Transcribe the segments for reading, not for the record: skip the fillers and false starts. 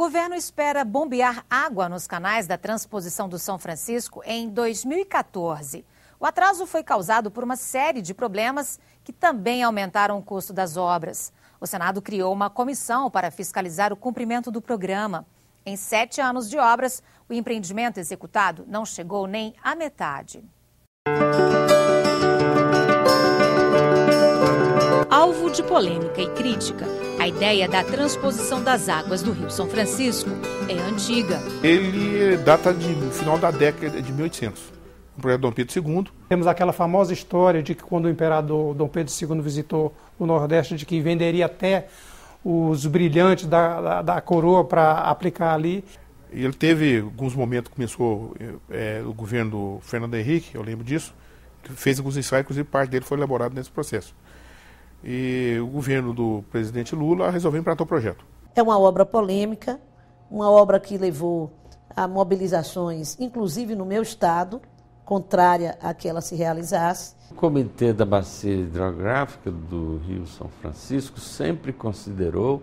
governo espera bombear água nos canais da transposição do São Francisco em 2014. O atraso foi causado por uma série de problemas que também aumentaram o custo das obras. O Senado criou uma comissão para fiscalizar o cumprimento do programa. Em 7 anos de obras, o empreendimento executado não chegou nem à metade. Alvo de polêmica e crítica, a ideia da transposição das águas do Rio São Francisco é antiga. Ele data do final da década de 1800, o projeto Dom Pedro II. Temos aquela famosa história de que quando o imperador Dom Pedro II visitou o Nordeste, de que venderia até os brilhantes da coroa para aplicar ali. Ele teve alguns momentos que começou o governo do Fernando Henrique, eu lembro disso, que fez alguns ensaios, inclusive parte dele foi elaborado nesse processo. E o governo do presidente Lula resolveu implantar o projeto. É uma obra polêmica, uma obra que levou a mobilizações, inclusive no meu estado, contrária a que ela se realizasse. O Comitê da Bacia Hidrográfica do Rio São Francisco sempre considerou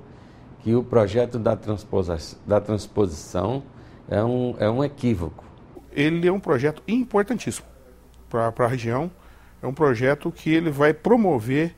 que o projeto da transposição é um equívoco. Ele é um projeto importantíssimo para a região, é um projeto que ele vai promover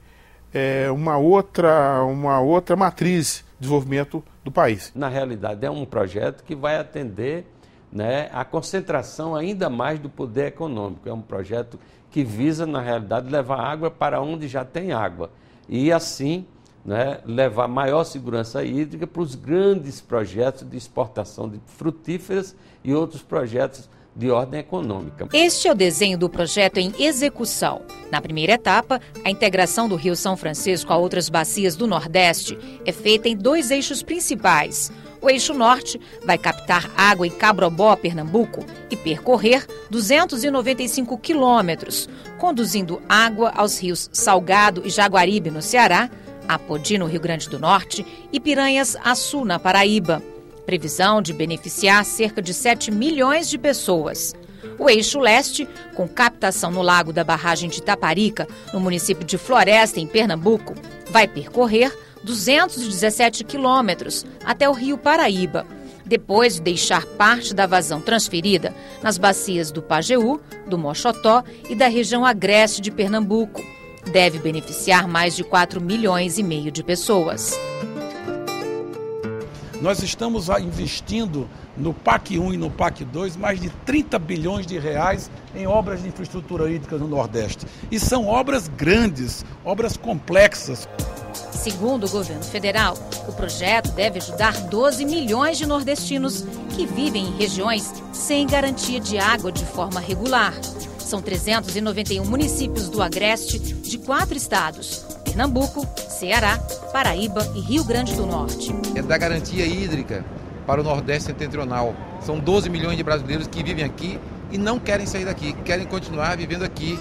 uma outra matriz de desenvolvimento do país. Na realidade, é um projeto que vai atender, né, a concentração ainda mais do poder econômico. É um projeto que visa, na realidade, levar água para onde já tem água. E, assim, né, levar maior segurança hídrica para os grandes projetos de exportação de frutíferas e outros projetos de ordem econômica. Este é o desenho do projeto em execução. Na primeira etapa, a integração do Rio São Francisco a outras bacias do Nordeste é feita em 2 eixos principais. O eixo norte vai captar água em Cabrobó, Pernambuco, e percorrer 295 quilômetros, conduzindo água aos rios Salgado e Jaguaribe, no Ceará, Apodi, no Rio Grande do Norte, e Piranhas-Açu, na Paraíba. Previsão de beneficiar cerca de 7 milhões de pessoas. O eixo leste, com captação no lago da barragem de Itaparica, no município de Floresta, em Pernambuco, vai percorrer 217 quilômetros até o rio Paraíba, depois de deixar parte da vazão transferida nas bacias do Pajeú, do Moxotó e da região agreste de Pernambuco. Deve beneficiar mais de 4,5 milhões de pessoas. Nós estamos investindo no PAC 1 e no PAC 2 mais de 30 bilhões de reais em obras de infraestrutura hídrica no Nordeste. E são obras grandes, obras complexas. Segundo o governo federal, o projeto deve ajudar 12 milhões de nordestinos que vivem em regiões sem garantia de água de forma regular. São 391 municípios do agreste de 4 estados: Pernambuco, Ceará, Paraíba e Rio Grande do Norte. É da garantia hídrica para o Nordeste Setentrional. São 12 milhões de brasileiros que vivem aqui e não querem sair daqui, querem continuar vivendo aqui.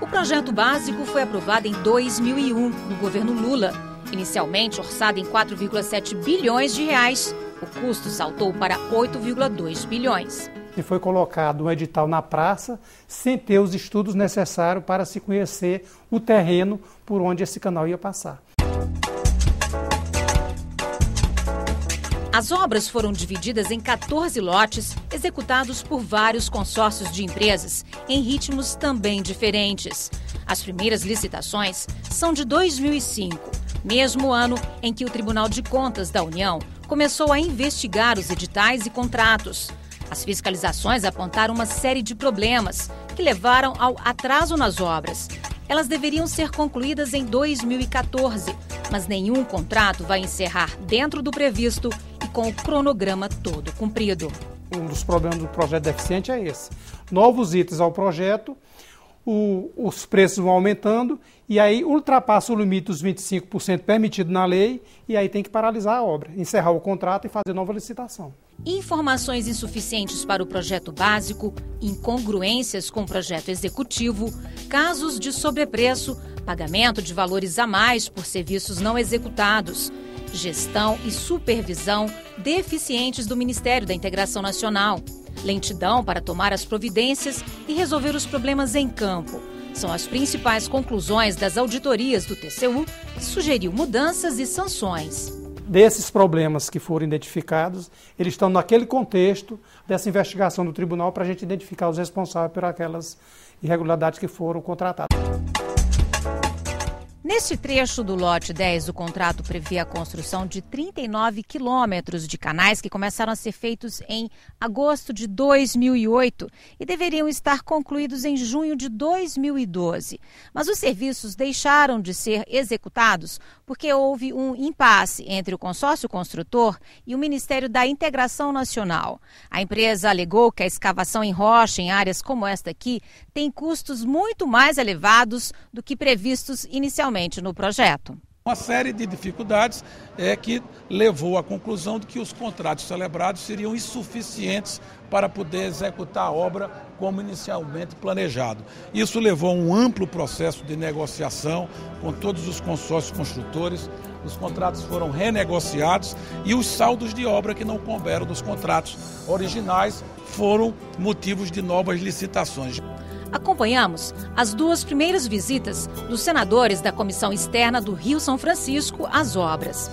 O projeto básico foi aprovado em 2001, no governo Lula. Inicialmente orçado em 4,7 bilhões de reais, o custo saltou para 8,2 bilhões. E foi colocado um edital na praça, sem ter os estudos necessários para se conhecer o terreno por onde esse canal ia passar. As obras foram divididas em 14 lotes, executados por vários consórcios de empresas, em ritmos também diferentes. As primeiras licitações são de 2005, mesmo ano em que o Tribunal de Contas da União começou a investigar os editais e contratos. As fiscalizações apontaram uma série de problemas que levaram ao atraso nas obras. Elas deveriam ser concluídas em 2014, mas nenhum contrato vai encerrar dentro do previsto e com o cronograma todo cumprido. Um dos problemas do projeto deficiente é esse. Novos itens ao projeto, os preços vão aumentando e aí ultrapassa o limite dos 25% permitido na lei e aí tem que paralisar a obra, encerrar o contrato e fazer nova licitação. Informações insuficientes para o projeto básico, incongruências com o projeto executivo, casos de sobrepreço, pagamento de valores a mais por serviços não executados, gestão e supervisão deficientes do Ministério da Integração Nacional, lentidão para tomar as providências e resolver os problemas em campo. São as principais conclusões das auditorias do TCU, que sugeriu mudanças e sanções. desses problemas que foram identificados, eles estão naquele contexto dessa investigação do tribunal para a gente identificar os responsáveis por aquelas irregularidades que foram contratadas. Neste trecho do lote 10, o contrato prevê a construção de 39 quilômetros de canais que começaram a ser feitos em agosto de 2008 e deveriam estar concluídos em junho de 2012. Mas os serviços deixaram de ser executados porque houve um impasse entre o consórcio construtor e o Ministério da Integração Nacional. A empresa alegou que a escavação em rocha em áreas como esta aqui tem custos muito mais elevados do que previstos inicialmente no projeto. Uma série de dificuldades que levou à conclusão de que os contratos celebrados seriam insuficientes para poder executar a obra como inicialmente planejado. Isso levou a um amplo processo de negociação com todos os consórcios construtores. Os contratos foram renegociados e os saldos de obra que não couberam dos contratos originais foram motivos de novas licitações. Acompanhamos as duas primeiras visitas dos senadores da Comissão Externa do Rio São Francisco às obras.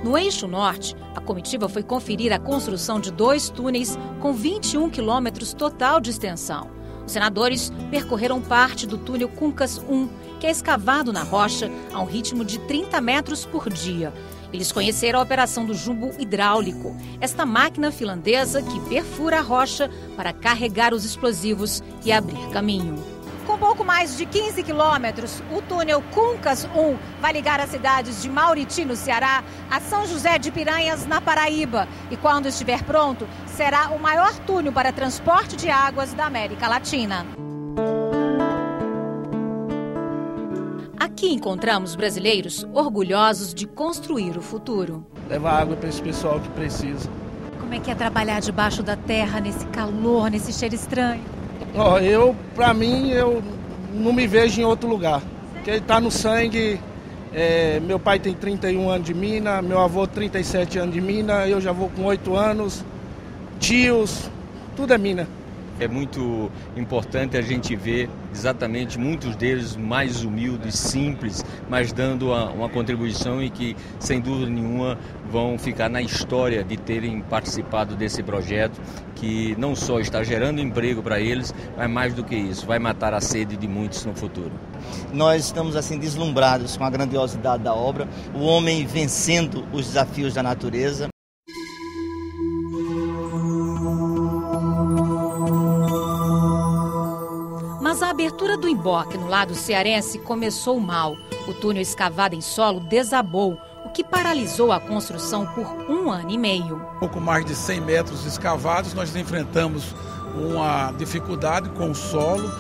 No Eixo Norte, a comitiva foi conferir a construção de 2 túneis com 21 quilômetros total de extensão. Os senadores percorreram parte do túnel Cuncas 1, que é escavado na rocha a um ritmo de 30 metros por dia. Eles conheceram a operação do jumbo hidráulico, esta máquina finlandesa que perfura a rocha para carregar os explosivos e abrir caminho. Com pouco mais de 15 quilômetros, o túnel Cuncas 1 vai ligar as cidades de Mauriti, no Ceará, a São José de Piranhas, na Paraíba. E quando estiver pronto, será o maior túnel para transporte de águas da América Latina. Aqui encontramos brasileiros orgulhosos de construir o futuro. Levar água para esse pessoal que precisa. Como é que é trabalhar debaixo da terra, nesse calor, nesse cheiro estranho? Pra mim, eu não me vejo em outro lugar. Porque está no sangue. Meu pai tem 31 anos de mina, meu avô 37 anos de mina, eu já vou com 8 anos, tios, tudo é mina. É muito importante a gente ver exatamente muitos deles mais humildes, simples, mas dando uma contribuição e que, sem dúvida nenhuma, vão ficar na história de terem participado desse projeto, que não só está gerando emprego para eles, mas mais do que isso, vai matar a sede de muitos no futuro. Nós estamos assim deslumbrados com a grandiosidade da obra, o homem vencendo os desafios da natureza. Mas a abertura do emboque no lado cearense começou mal. O túnel escavado em solo desabou, o que paralisou a construção por 1 ano e meio. Pouco mais de 100 metros escavados, nós enfrentamos uma dificuldade com o solo,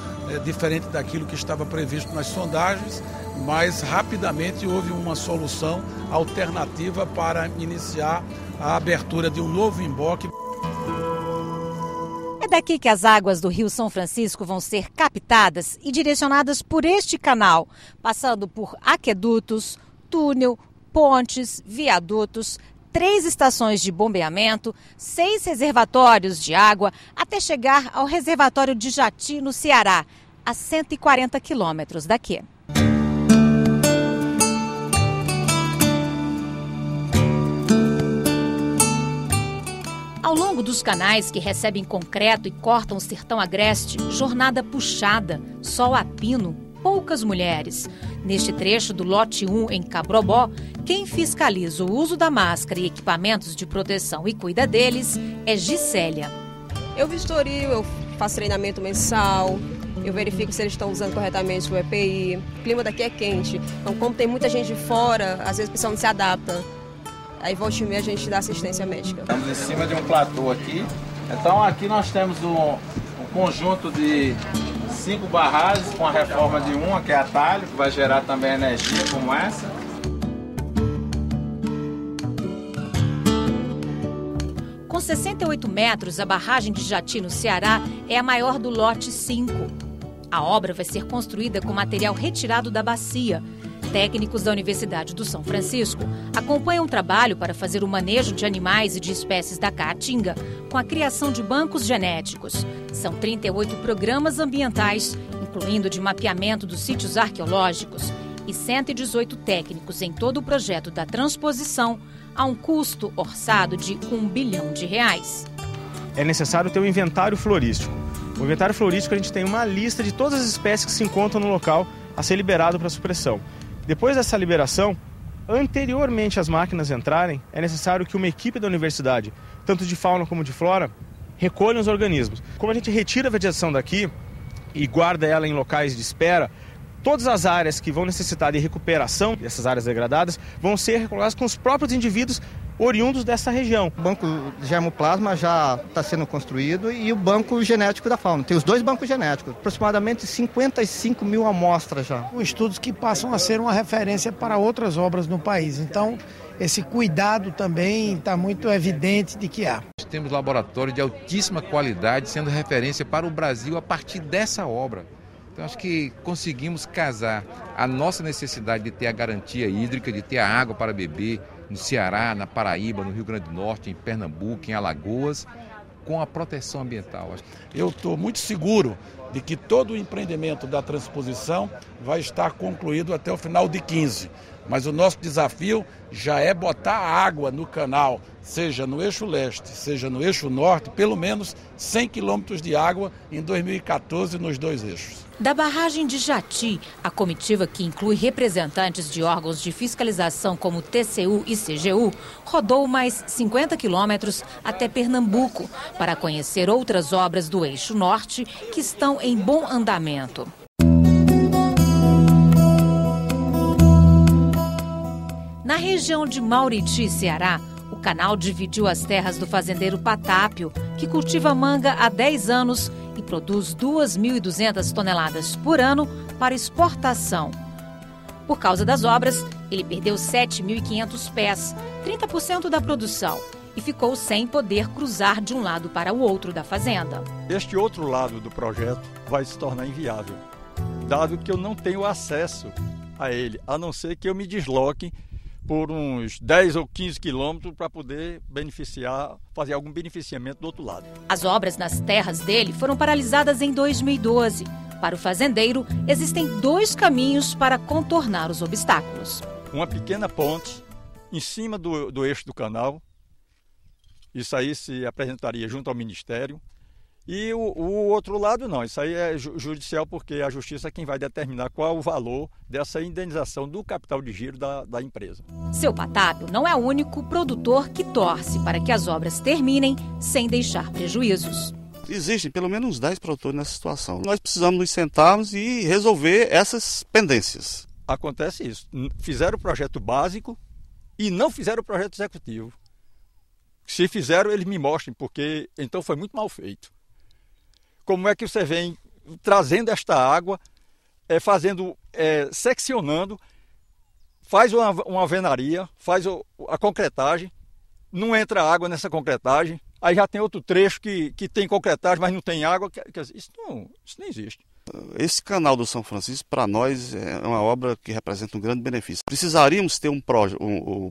diferente daquilo que estava previsto nas sondagens, mas rapidamente houve uma solução alternativa para iniciar a abertura de um novo emboque. É daqui que as águas do Rio São Francisco vão ser captadas e direcionadas por este canal, passando por aquedutos, túnel, pontes, viadutos, 3 estações de bombeamento, 6 reservatórios de água, até chegar ao reservatório de Jati, no Ceará, a 140 quilômetros daqui. Ao longo dos canais que recebem concreto e cortam o sertão agreste, jornada puxada, sol a pino, poucas mulheres. Neste trecho do lote 1 em Cabrobó, quem fiscaliza o uso da máscara e equipamentos de proteção e cuida deles é Gisélia. Eu vistorio, eu faço treinamento mensal, eu verifico se eles estão usando corretamente o EPI. O clima daqui é quente, então como tem muita gente de fora, às vezes o pessoal não se adapta. Aí volta e meia a gente dá assistência médica. Estamos em cima de um platô aqui. Então aqui nós temos um conjunto de 5 barragens com a reforma de uma, que é atalho, que vai gerar também energia como essa. Com 68 metros, a barragem de Jati, no Ceará, é a maior do lote 5. A obra vai ser construída com material retirado da bacia. Técnicos da Universidade do São Francisco acompanham o trabalho para fazer o manejo de animais e de espécies da caatinga com a criação de bancos genéticos. São 38 programas ambientais, incluindo de mapeamento dos sítios arqueológicos. e 118 técnicos em todo o projeto da transposição, a um custo orçado de R$1 bilhão. É necessário ter um inventário florístico. O inventário florístico, a gente tem uma lista de todas as espécies que se encontram no local a ser liberado para supressão. Depois dessa liberação, anteriormente às máquinas entrarem, é necessário que uma equipe da universidade, tanto de fauna como de flora, recolha os organismos. Como a gente retira a vegetação daqui e guarda ela em locais de espera, todas as áreas que vão necessitar de recuperação dessas áreas degradadas vão ser recolocadas com os próprios indivíduos oriundos dessa região. O banco de germoplasma já está sendo construído e o banco genético da fauna. Tem os dois bancos genéticos, aproximadamente 55 mil amostras já. Estudos que passam a ser uma referência para outras obras no país. Então, esse cuidado também está muito evidente de que há. Temos laboratório de altíssima qualidade sendo referência para o Brasil a partir dessa obra. Então, acho que conseguimos casar a nossa necessidade de ter a garantia hídrica, de ter a água para beber no Ceará, na Paraíba, no Rio Grande do Norte, em Pernambuco, em Alagoas, com a proteção ambiental. Eu estou muito seguro de que todo o empreendimento da transposição vai estar concluído até o final de 15. Mas o nosso desafio já é botar água no canal, seja no eixo leste, seja no eixo norte, pelo menos 100 quilômetros de água em 2014 nos dois eixos. Da barragem de Jati, a comitiva, que inclui representantes de órgãos de fiscalização como TCU e CGU, rodou mais 50 quilômetros até Pernambuco para conhecer outras obras do eixo norte que estão em bom andamento. Na região de Mauriti, Ceará, o canal dividiu as terras do fazendeiro Patápio, que cultiva manga há 10 anos e produz 2.200 toneladas por ano para exportação. Por causa das obras, ele perdeu 7.500 pés, 30% da produção, e ficou sem poder cruzar de um lado para o outro da fazenda. Este outro lado do projeto vai se tornar inviável, dado que eu não tenho acesso a ele, a não ser que eu me desloque por uns 10 ou 15 quilômetros para poder fazer algum beneficiamento do outro lado. As obras nas terras dele foram paralisadas em 2012. Para o fazendeiro, existem 2 caminhos para contornar os obstáculos. Uma pequena ponte em cima do eixo do canal, isso aí se apresentaria junto ao Ministério. E o outro lado não, isso aí é judicial, porque a Justiça é quem vai determinar qual o valor dessa indenização do capital de giro da empresa. Seu Patápio não é o único produtor que torce para que as obras terminem sem deixar prejuízos. Existem pelo menos uns 10 produtores nessa situação. Nós precisamos nos sentarmos e resolver essas pendências. Acontece isso, fizeram o projeto básico e não fizeram o projeto executivo. Se fizeram, eles me mostrem, porque então foi muito mal feito. Como é que você vem trazendo esta água, seccionando, faz uma alvenaria, faz a concretagem, não entra água nessa concretagem, aí já tem outro trecho que tem concretagem, mas não tem água. Isso não existe. Esse canal do São Francisco, para nós, é uma obra que representa um grande benefício. Precisaríamos ter um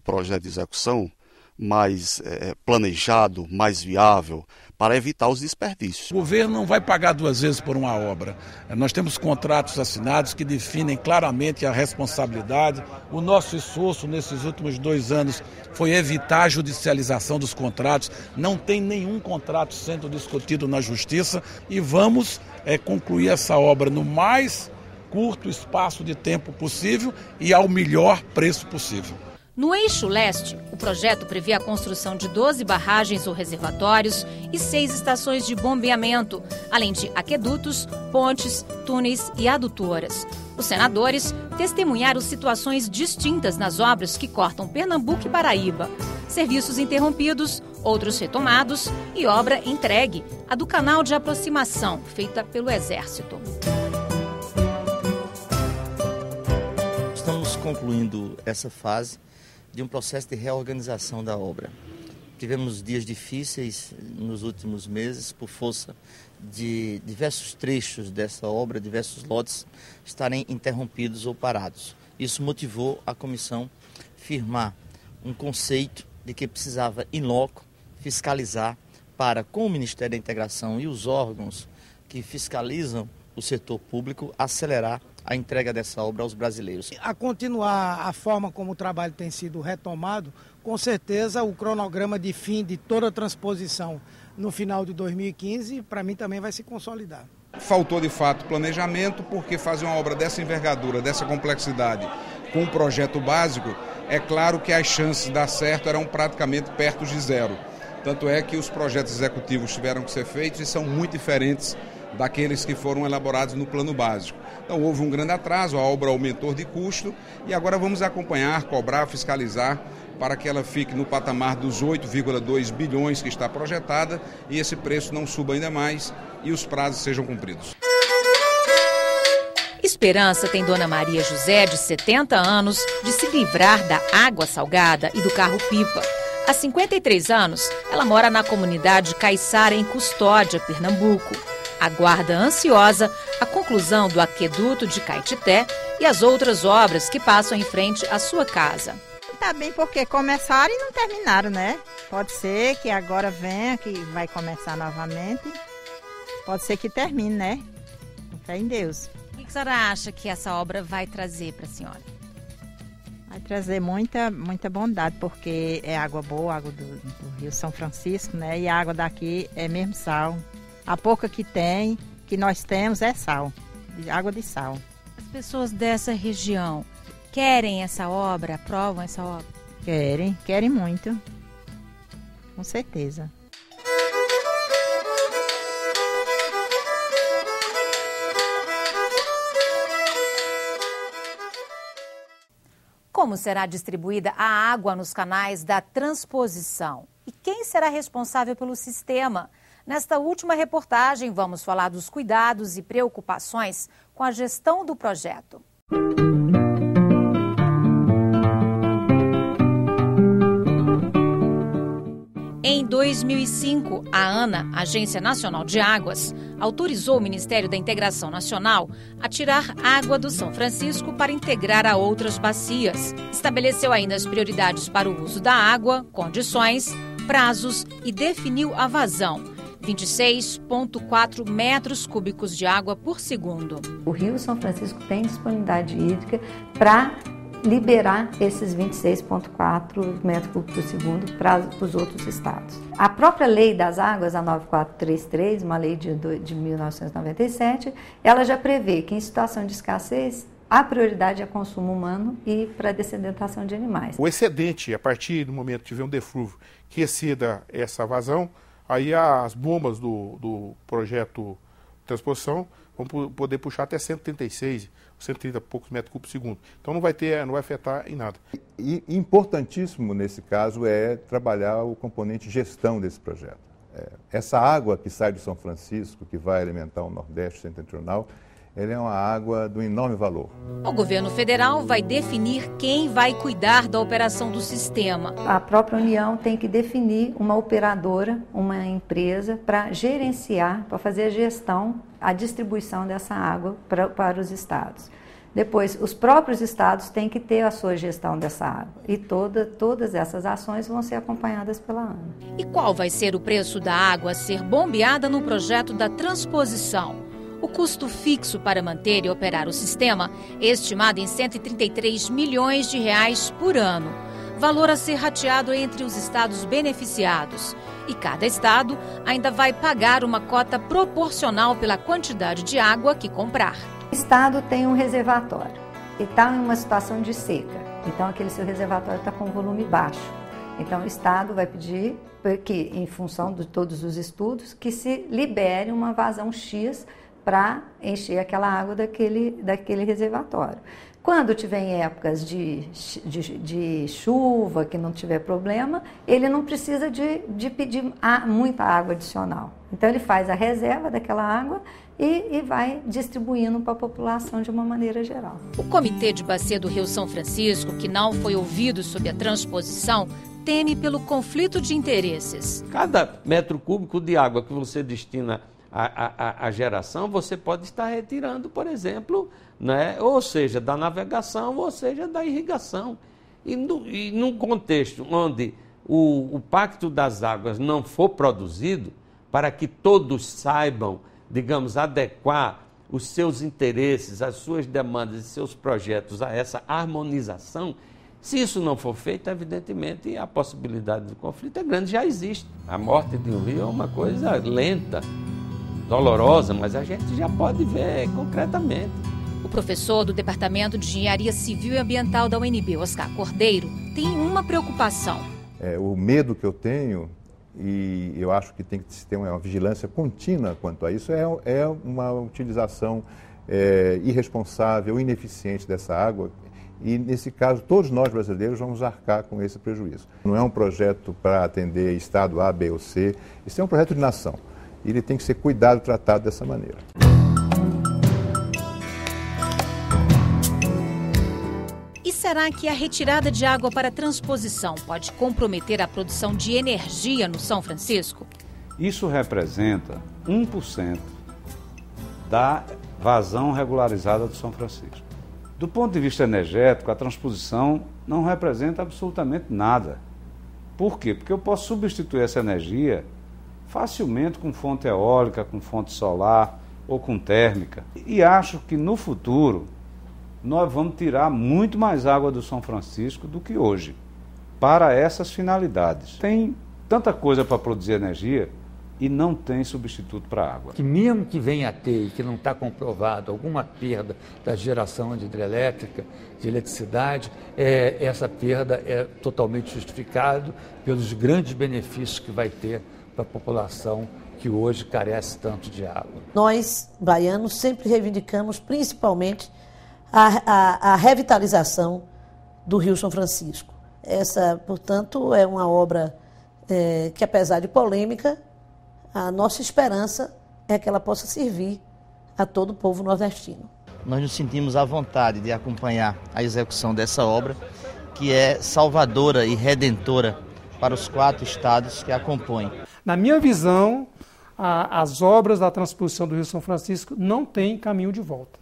projeto de execução mais planejado, mais viável, para evitar os desperdícios. O governo não vai pagar 2 vezes por uma obra. Nós temos contratos assinados que definem claramente a responsabilidade. O nosso esforço nesses últimos 2 anos foi evitar a judicialização dos contratos. Não tem nenhum contrato sendo discutido na Justiça e vamos concluir essa obra no mais curto espaço de tempo possível e ao melhor preço possível. No eixo leste, o projeto prevê a construção de 12 barragens ou reservatórios e 6 estações de bombeamento, além de aquedutos, pontes, túneis e adutoras. Os senadores testemunharam situações distintas nas obras que cortam Pernambuco e Paraíba. Serviços interrompidos, outros retomados e obra entregue, a do canal de aproximação, feita pelo Exército. Estamos concluindo essa fase de um processo de reorganização da obra. Tivemos dias difíceis nos últimos meses por força de diversos trechos dessa obra, diversos lotes estarem interrompidos ou parados. Isso motivou a comissão firmar um conceito de que precisava, in loco, fiscalizar para, com o Ministério da Integração e os órgãos que fiscalizam o setor público, acelerar a entrega dessa obra aos brasileiros. A continuar a forma como o trabalho tem sido retomado, com certeza o cronograma de fim de toda a transposição no final de 2015, para mim também vai se consolidar. Faltou de fato planejamento, porque fazer uma obra dessa envergadura, dessa complexidade, com um projeto básico, é claro que as chances de dar certo eram praticamente perto de zero. Tanto é que os projetos executivos tiveram que ser feitos e são muito diferentes daqueles que foram elaborados no plano básico. Então houve um grande atraso, a obra aumentou de custo e agora vamos acompanhar, cobrar, fiscalizar para que ela fique no patamar dos 8,2 bilhões que está projetada e esse preço não suba ainda mais e os prazos sejam cumpridos. Esperança tem Dona Maria José, de 70 anos, de se livrar da água salgada e do carro-pipa. Há 53 anos, ela mora na comunidade Caiçara, em Custódia, Pernambuco. Aguarda ansiosa a conclusão do aqueduto de Caetité e as outras obras que passam em frente à sua casa. Tá bem, porque começaram e não terminaram, né? Pode ser que agora venha, que vai começar novamente. Pode ser que termine, né? Com fé em Deus. O que a senhora acha que essa obra vai trazer para a senhora? Vai trazer muita bondade, porque é água boa, água do Rio São Francisco, né? E a água daqui é mesmo sal. A pouca que tem, que nós temos, é sal, água de sal. As pessoas dessa região querem essa obra, aprovam essa obra? Querem muito, com certeza. Como será distribuída a água nos canais da transposição? E quem será responsável pelo sistema? Nesta última reportagem, vamos falar dos cuidados e preocupações com a gestão do projeto. Em 2005, a ANA, Agência Nacional de Águas, autorizou o Ministério da Integração Nacional a tirar água do São Francisco para integrar a outras bacias. Estabeleceu ainda as prioridades para o uso da água, condições, prazos e definiu a vazão. 26,4 metros cúbicos de água por segundo. O Rio São Francisco tem disponibilidade hídrica para liberar esses 26,4 metros cúbicos por segundo para os outros estados. A própria lei das águas, a 9433, uma lei de 1997, ela já prevê que em situação de escassez a prioridade é consumo humano e para dessedentação de animais. O excedente, a partir do momento que tiver um deflúvio que exceda essa vazão, aí as bombas do projeto de transposição vão poder puxar até 136, 130 e poucos metros cúbicos por segundo. Então não vai afetar em nada. E importantíssimo nesse caso é trabalhar o componente gestão desse projeto. Essa água que sai de São Francisco, que vai alimentar o Nordeste Setentrional, ela é uma água do enorme valor. O governo federal vai definir quem vai cuidar da operação do sistema. A própria União tem que definir uma operadora, uma empresa, para gerenciar, para fazer a gestão, a distribuição dessa água para os estados. Depois, os próprios estados têm que ter a sua gestão dessa água. E todas essas ações vão ser acompanhadas pela ANA. E qual vai ser o preço da água a ser bombeada no projeto da transposição? O custo fixo para manter e operar o sistema é estimado em 133 milhões de reais por ano, valor a ser rateado entre os estados beneficiados. E cada estado ainda vai pagar uma cota proporcional pela quantidade de água que comprar. O estado tem um reservatório e está em uma situação de seca, então aquele seu reservatório está com volume baixo. Então o estado vai pedir que, em função de todos os estudos, que se libere uma vazão X para encher aquela água daquele reservatório. Quando tiver em épocas de chuva, que não tiver problema, ele não precisa de pedir muita água adicional. Então ele faz a reserva daquela água e vai distribuindo para a população de uma maneira geral. O Comitê de Bacia do Rio São Francisco, que não foi ouvido sobre a transposição, teme pelo conflito de interesses. Cada metro cúbico de água que você destina à geração, você pode estar retirando, por exemplo, né, ou seja, da navegação, ou seja, da irrigação. E num contexto onde o Pacto das Águas não for produzido, para que todos saibam, digamos, adequar os seus interesses, as suas demandas e seus projetos a essa harmonização, se isso não for feito, evidentemente a possibilidade do conflito é grande, já existe. A morte de um rio é uma coisa lenta, dolorosa, mas a gente já pode ver concretamente. O professor do Departamento de Engenharia Civil e Ambiental da UNB, Oscar Cordeiro, tem uma preocupação. O medo que eu tenho, e eu acho que tem que ter uma vigilância contínua quanto a isso, é uma utilização irresponsável, ineficiente dessa água. E, nesse caso, todos nós brasileiros vamos arcar com esse prejuízo. Não é um projeto para atender Estado A, B ou C, isso é um projeto de nação. E ele tem que ser cuidado, tratado dessa maneira. E será que a retirada de água para transposição pode comprometer a produção de energia no São Francisco? Isso representa 1% da vazão regularizada do São Francisco. Do ponto de vista energético, a transposição não representa absolutamente nada. Por quê? Porque eu posso substituir essa energia facilmente com fonte eólica, com fonte solar ou com térmica. E acho que no futuro nós vamos tirar muito mais água do São Francisco do que hoje, para essas finalidades. Tem tanta coisa para produzir energia e não tem substituto para a água. Que mesmo que venha a ter, e que não está comprovado, alguma perda da geração de hidrelétrica, de eletricidade, essa perda é totalmente justificada pelos grandes benefícios que vai ter para a população que hoje carece tanto de água. Nós, baianos, sempre reivindicamos principalmente a revitalização do Rio São Francisco. Essa, portanto, é uma obra que, apesar de polêmica, a nossa esperança é que ela possa servir a todo o povo nordestino. Nós nos sentimos à vontade de acompanhar a execução dessa obra, que é salvadora e redentora para os 4 estados que a compõem. Na minha visão, as obras da transposição do Rio São Francisco não têm caminho de volta.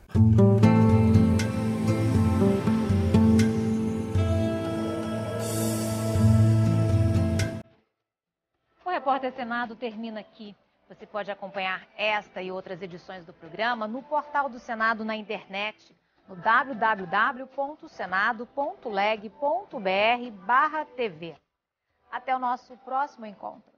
O Repórter Senado termina aqui. Você pode acompanhar esta e outras edições do programa no portal do Senado na internet, no www.senado.leg.br/TV. Até o nosso próximo encontro.